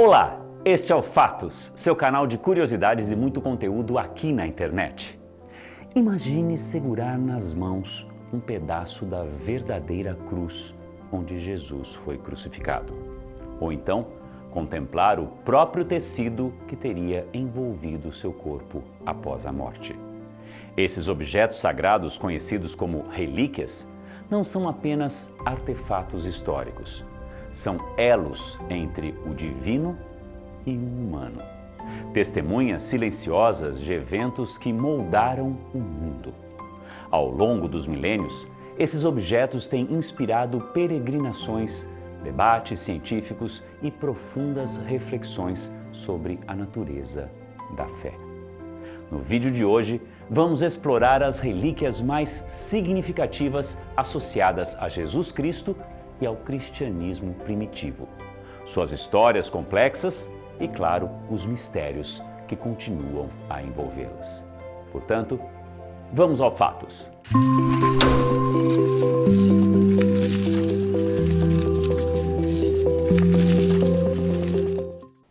Olá, este é o Fatos, seu canal de curiosidades e muito conteúdo aqui na internet. Imagine segurar nas mãos um pedaço da verdadeira cruz onde Jesus foi crucificado. Ou então, contemplar o próprio tecido que teria envolvido seu corpo após a morte. Esses objetos sagrados, conhecidos como relíquias, não são apenas artefatos históricos. São elos entre o divino e o humano. Testemunhas silenciosas de eventos que moldaram o mundo. Ao longo dos milênios, esses objetos têm inspirado peregrinações, debates científicos e profundas reflexões sobre a natureza da fé. No vídeo de hoje, vamos explorar as relíquias mais significativas associadas a Jesus Cristo e ao cristianismo primitivo. Suas histórias complexas e, claro, os mistérios que continuam a envolvê-las. Portanto, vamos ao Fatos.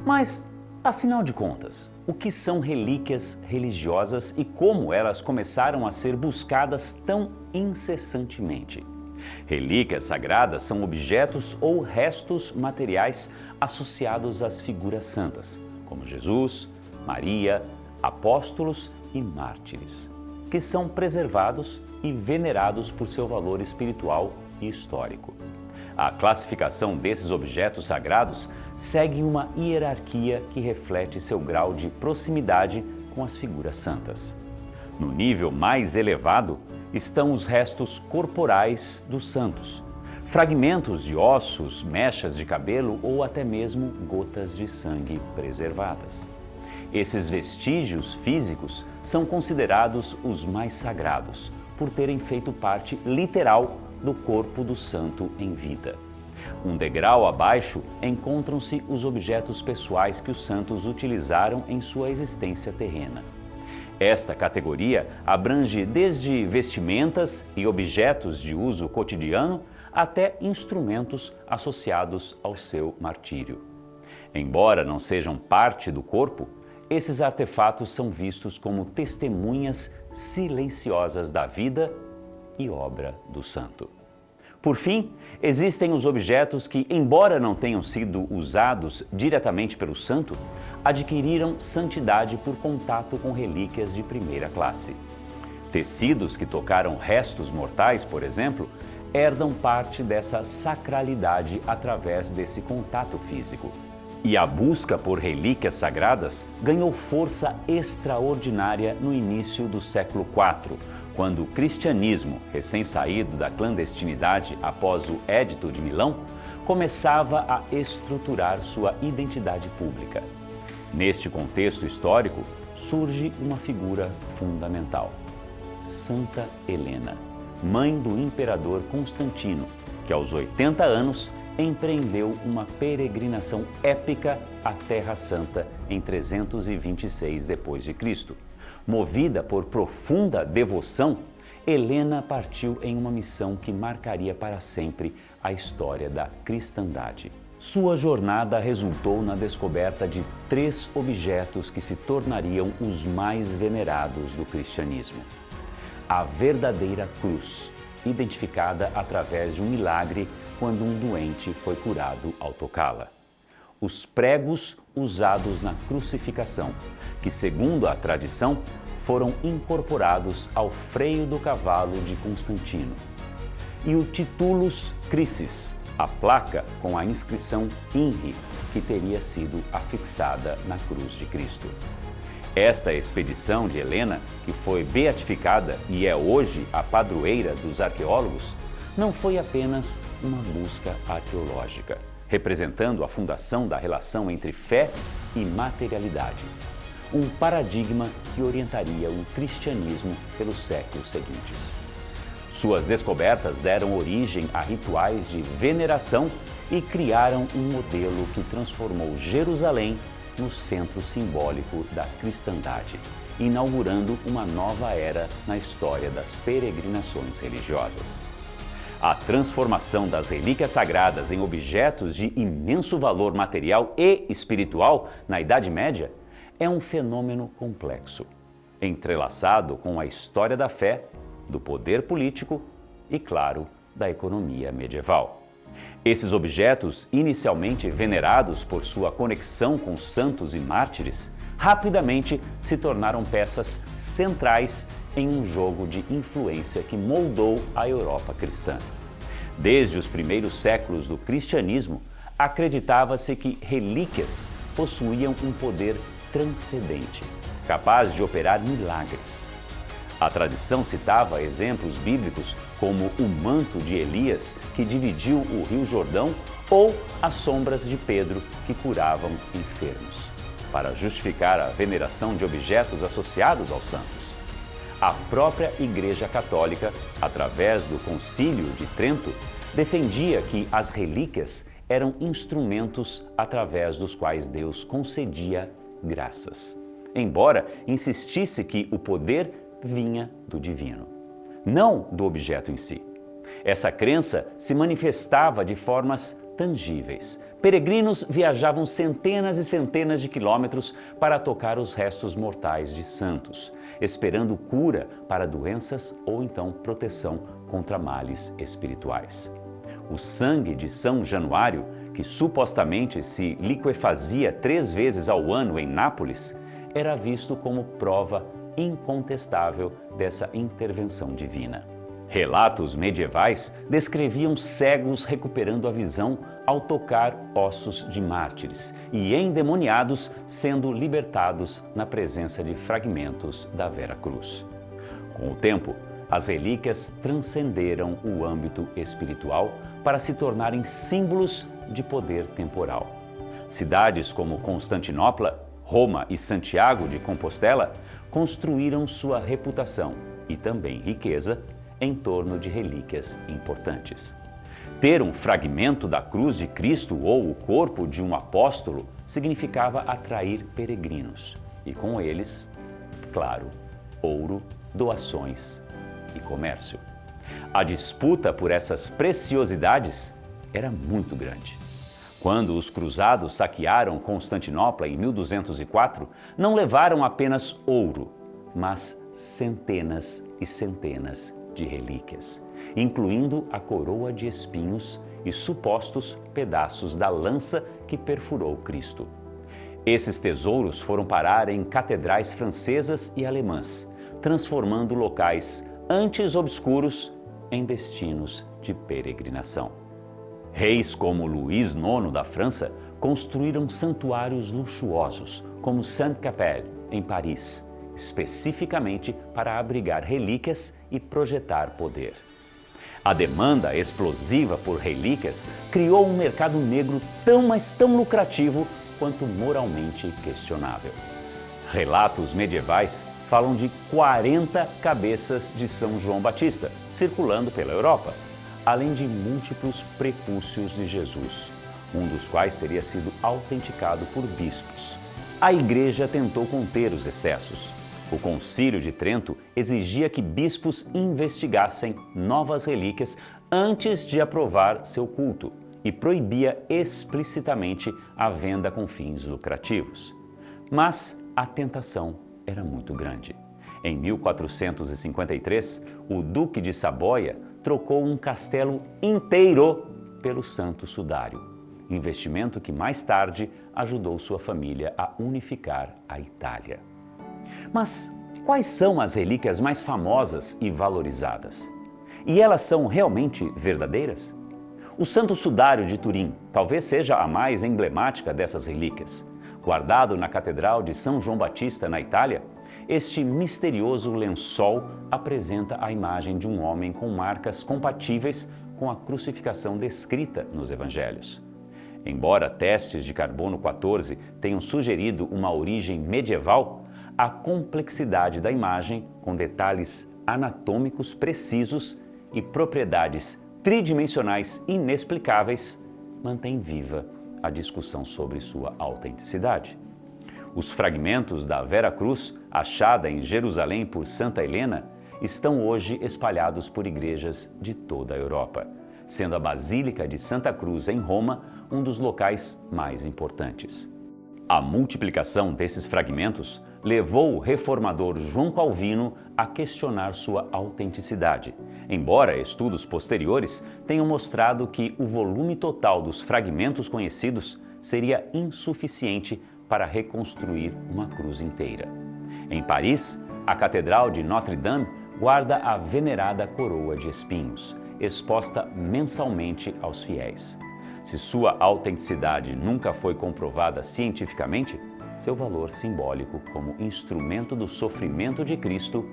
Mas, afinal de contas, o que são relíquias religiosas e como elas começaram a ser buscadas tão incessantemente? Relíquias sagradas são objetos ou restos materiais associados às figuras santas, como Jesus, Maria, apóstolos e mártires, que são preservados e venerados por seu valor espiritual e histórico. A classificação desses objetos sagrados segue uma hierarquia que reflete seu grau de proximidade com as figuras santas. No nível mais elevado estão os restos corporais dos santos, fragmentos de ossos, mechas de cabelo ou até mesmo gotas de sangue preservadas. Esses vestígios físicos são considerados os mais sagrados, por terem feito parte literal do corpo do santo em vida. Um degrau abaixo encontram-se os objetos pessoais que os santos utilizaram em sua existência terrena. Esta categoria abrange desde vestimentas e objetos de uso cotidiano até instrumentos associados ao seu martírio. Embora não sejam parte do corpo, esses artefatos são vistos como testemunhas silenciosas da vida e obra do santo. Por fim, existem os objetos que, embora não tenham sido usados diretamente pelo santo, adquiriram santidade por contato com relíquias de primeira classe. Tecidos que tocaram restos mortais, por exemplo, herdam parte dessa sacralidade através desse contato físico. E a busca por relíquias sagradas ganhou força extraordinária no início do século IV, quando o cristianismo, recém-saído da clandestinidade após o Edito de Milão, começava a estruturar sua identidade pública. Neste contexto histórico, surge uma figura fundamental: Santa Helena, mãe do imperador Constantino, que aos 80 anos empreendeu uma peregrinação épica à Terra Santa em 326 d.C. Movida por profunda devoção, Helena partiu em uma missão que marcaria para sempre a história da cristandade. Sua jornada resultou na descoberta de 3 objetos que se tornariam os mais venerados do cristianismo. A verdadeira cruz, identificada através de um milagre quando um doente foi curado ao tocá-la. Os pregos usados na crucificação, que, segundo a tradição, foram incorporados ao freio do cavalo de Constantino. E o Titulus Crisis, a placa com a inscrição INRI, que teria sido afixada na cruz de Cristo. Esta expedição de Helena, que foi beatificada e é hoje a padroeira dos arqueólogos, não foi apenas uma busca arqueológica, representando a fundação da relação entre fé e materialidade, um paradigma que orientaria o cristianismo pelos séculos seguintes. Suas descobertas deram origem a rituais de veneração e criaram um modelo que transformou Jerusalém no centro simbólico da cristandade, inaugurando uma nova era na história das peregrinações religiosas. A transformação das relíquias sagradas em objetos de imenso valor material e espiritual na Idade Média é um fenômeno complexo, entrelaçado com a história da fé, do poder político e, claro, da economia medieval. Esses objetos, inicialmente venerados por sua conexão com santos e mártires, rapidamente se tornaram peças centrais em um jogo de influência que moldou a Europa cristã. Desde os primeiros séculos do cristianismo, acreditava-se que relíquias possuíam um poder transcendente, capaz de operar milagres. A tradição citava exemplos bíblicos como o manto de Elias, que dividiu o Rio Jordão, ou as sombras de Pedro, que curavam enfermos, para justificar a veneração de objetos associados aos santos. A própria Igreja Católica, através do Concílio de Trento, defendia que as relíquias eram instrumentos através dos quais Deus concedia graças, embora insistisse que o poder vinha do divino, não do objeto em si. Essa crença se manifestava de formas tangíveis. Peregrinos viajavam centenas e centenas de quilômetros para tocar os restos mortais de santos, esperando cura para doenças ou então proteção contra males espirituais. O sangue de São Januário, que supostamente se liquefazia 3 vezes ao ano em Nápoles, era visto como prova incontestável dessa intervenção divina. Relatos medievais descreviam cegos recuperando a visão ao tocar ossos de mártires e endemoniados sendo libertados na presença de fragmentos da Vera Cruz. Com o tempo, as relíquias transcenderam o âmbito espiritual para se tornarem símbolos de poder temporal. Cidades como Constantinopla, Roma e Santiago de Compostela construíram sua reputação e também riqueza em torno de relíquias importantes. Ter um fragmento da cruz de Cristo ou o corpo de um apóstolo significava atrair peregrinos e, com eles, claro, ouro, doações e comércio. A disputa por essas preciosidades era muito grande. Quando os cruzados saquearam Constantinopla em 1204, não levaram apenas ouro, mas centenas e centenas de relíquias, incluindo a coroa de espinhos e supostos pedaços da lança que perfurou Cristo. Esses tesouros foram parar em catedrais francesas e alemãs, transformando locais antes obscuros em destinos de peregrinação. Reis como Luís IX da França construíram santuários luxuosos, como Sainte-Capelle, em Paris, especificamente para abrigar relíquias e projetar poder. A demanda explosiva por relíquias criou um mercado negro mas tão lucrativo quanto moralmente questionável. Relatos medievais falam de 40 cabeças de São João Batista circulando pela Europa, além de múltiplos prepúcios de Jesus, um dos quais teria sido autenticado por bispos. A Igreja tentou conter os excessos. O Concílio de Trento exigia que bispos investigassem novas relíquias antes de aprovar seu culto e proibia explicitamente a venda com fins lucrativos. Mas a tentação era muito grande. Em 1453, o Duque de Saboia trocou um castelo inteiro pelo Santo Sudário, investimento que mais tarde ajudou sua família a unificar a Itália. Mas quais são as relíquias mais famosas e valorizadas? E elas são realmente verdadeiras? O Santo Sudário de Turim talvez seja a mais emblemática dessas relíquias. Guardado na Catedral de São João Batista, na Itália, este misterioso lençol apresenta a imagem de um homem com marcas compatíveis com a crucificação descrita nos Evangelhos. Embora testes de carbono 14 tenham sugerido uma origem medieval, a complexidade da imagem, com detalhes anatômicos precisos e propriedades tridimensionais inexplicáveis, mantém viva a discussão sobre sua autenticidade. Os fragmentos da Vera Cruz, achada em Jerusalém por Santa Helena, estão hoje espalhados por igrejas de toda a Europa, sendo a Basílica de Santa Cruz, em Roma, um dos locais mais importantes. A multiplicação desses fragmentos levou o reformador João Calvino a questionar sua autenticidade, embora estudos posteriores tenham mostrado que o volume total dos fragmentos conhecidos seria insuficiente para reconstruir uma cruz inteira. Em Paris, a Catedral de Notre-Dame guarda a venerada coroa de espinhos, exposta mensalmente aos fiéis. Se sua autenticidade nunca foi comprovada cientificamente, seu valor simbólico como instrumento do sofrimento de Cristo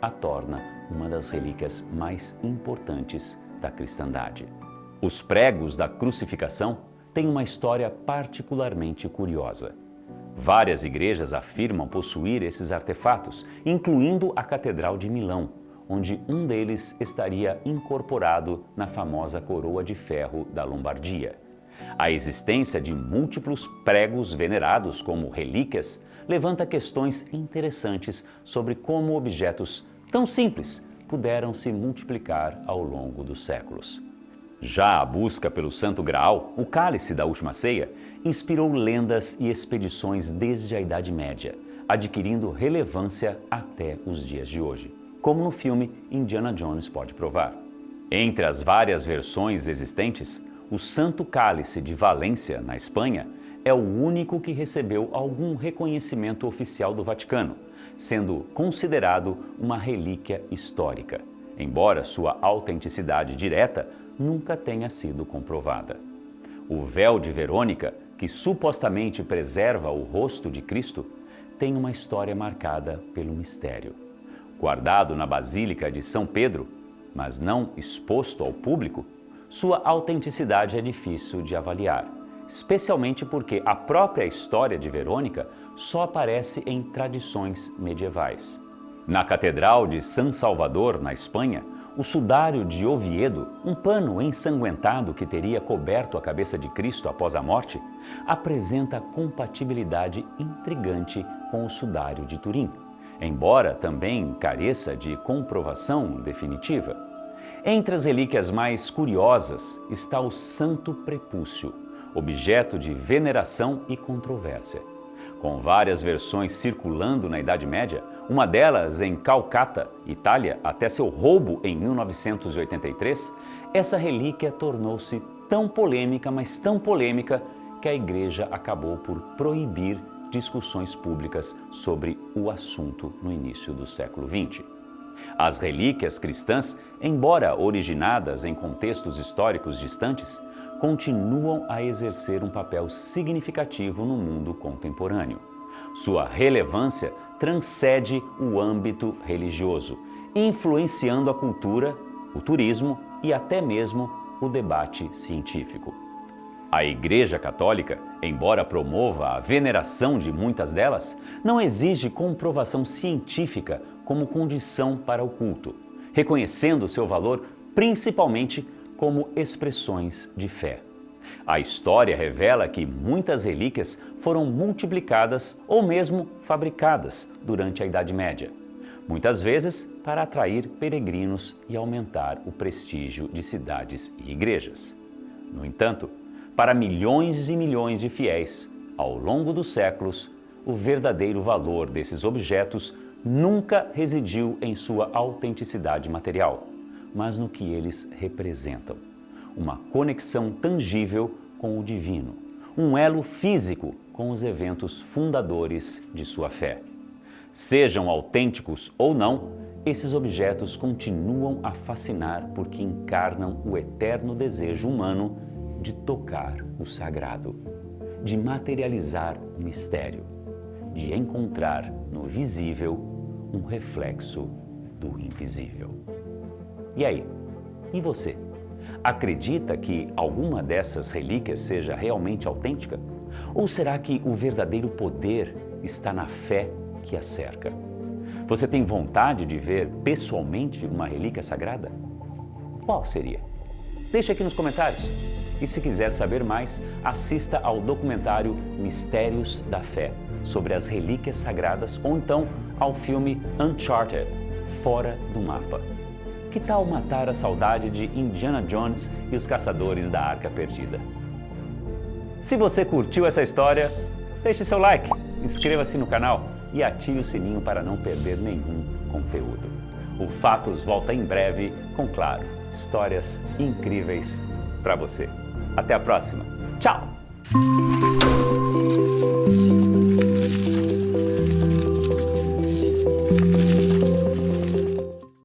a torna uma das relíquias mais importantes da cristandade. Os pregos da crucificação têm uma história particularmente curiosa. Várias igrejas afirmam possuir esses artefatos, incluindo a Catedral de Milão, onde um deles estaria incorporado na famosa coroa de ferro da Lombardia. A existência de múltiplos pregos venerados como relíquias levanta questões interessantes sobre como objetos tão simples puderam se multiplicar ao longo dos séculos. Já a busca pelo Santo Graal, o cálice da Última Ceia, inspirou lendas e expedições desde a Idade Média, adquirindo relevância até os dias de hoje, como no filme Indiana Jones pode provar. Entre as várias versões existentes, o Santo Cálice de Valência, na Espanha, é o único que recebeu algum reconhecimento oficial do Vaticano, sendo considerado uma relíquia histórica, embora sua autenticidade direta nunca tenha sido comprovada. O véu de Verônica, que supostamente preserva o rosto de Cristo, tem uma história marcada pelo mistério. Guardado na Basílica de São Pedro, mas não exposto ao público, sua autenticidade é difícil de avaliar, especialmente porque a própria história de Verônica só aparece em tradições medievais. Na Catedral de San Salvador, na Espanha, o sudário de Oviedo, um pano ensanguentado que teria coberto a cabeça de Cristo após a morte, apresenta compatibilidade intrigante com o sudário de Turim, embora também careça de comprovação definitiva. Entre as relíquias mais curiosas está o Santo Prepúcio, objeto de veneração e controvérsia. Com várias versões circulando na Idade Média, uma delas em Calcata, Itália, até seu roubo em 1983, essa relíquia tornou-se tão polêmica, mas tão polêmica, que a Igreja acabou por proibir discussões públicas sobre o assunto no início do século XX. As relíquias cristãs, embora originadas em contextos históricos distantes, continuam a exercer um papel significativo no mundo contemporâneo. Sua relevância transcende o âmbito religioso, influenciando a cultura, o turismo e até mesmo o debate científico. A Igreja Católica, embora promova a veneração de muitas delas, não exige comprovação científica como condição para o culto, reconhecendo seu valor principalmente como expressões de fé. A história revela que muitas relíquias foram multiplicadas ou mesmo fabricadas durante a Idade Média, muitas vezes para atrair peregrinos e aumentar o prestígio de cidades e igrejas. No entanto, para milhões e milhões de fiéis, ao longo dos séculos, o verdadeiro valor desses objetos nunca residiu em sua autenticidade material, mas no que eles representam. Uma conexão tangível com o divino, um elo físico com os eventos fundadores de sua fé. Sejam autênticos ou não, esses objetos continuam a fascinar porque encarnam o eterno desejo humano de tocar o sagrado, de materializar o mistério, de encontrar no visível um reflexo do invisível. E aí? E você? Acredita que alguma dessas relíquias seja realmente autêntica? Ou será que o verdadeiro poder está na fé que a cerca? Você tem vontade de ver pessoalmente uma relíquia sagrada? Qual seria? Deixe aqui nos comentários. E se quiser saber mais, assista ao documentário Mistérios da Fé, sobre as relíquias sagradas, ou então ao filme Uncharted, fora do mapa. Que tal matar a saudade de Indiana Jones e os Caçadores da Arca Perdida? Se você curtiu essa história, deixe seu like, inscreva-se no canal e ative o sininho para não perder nenhum conteúdo. O Fatos volta em breve com, claro, histórias incríveis para você. Até a próxima. Tchau!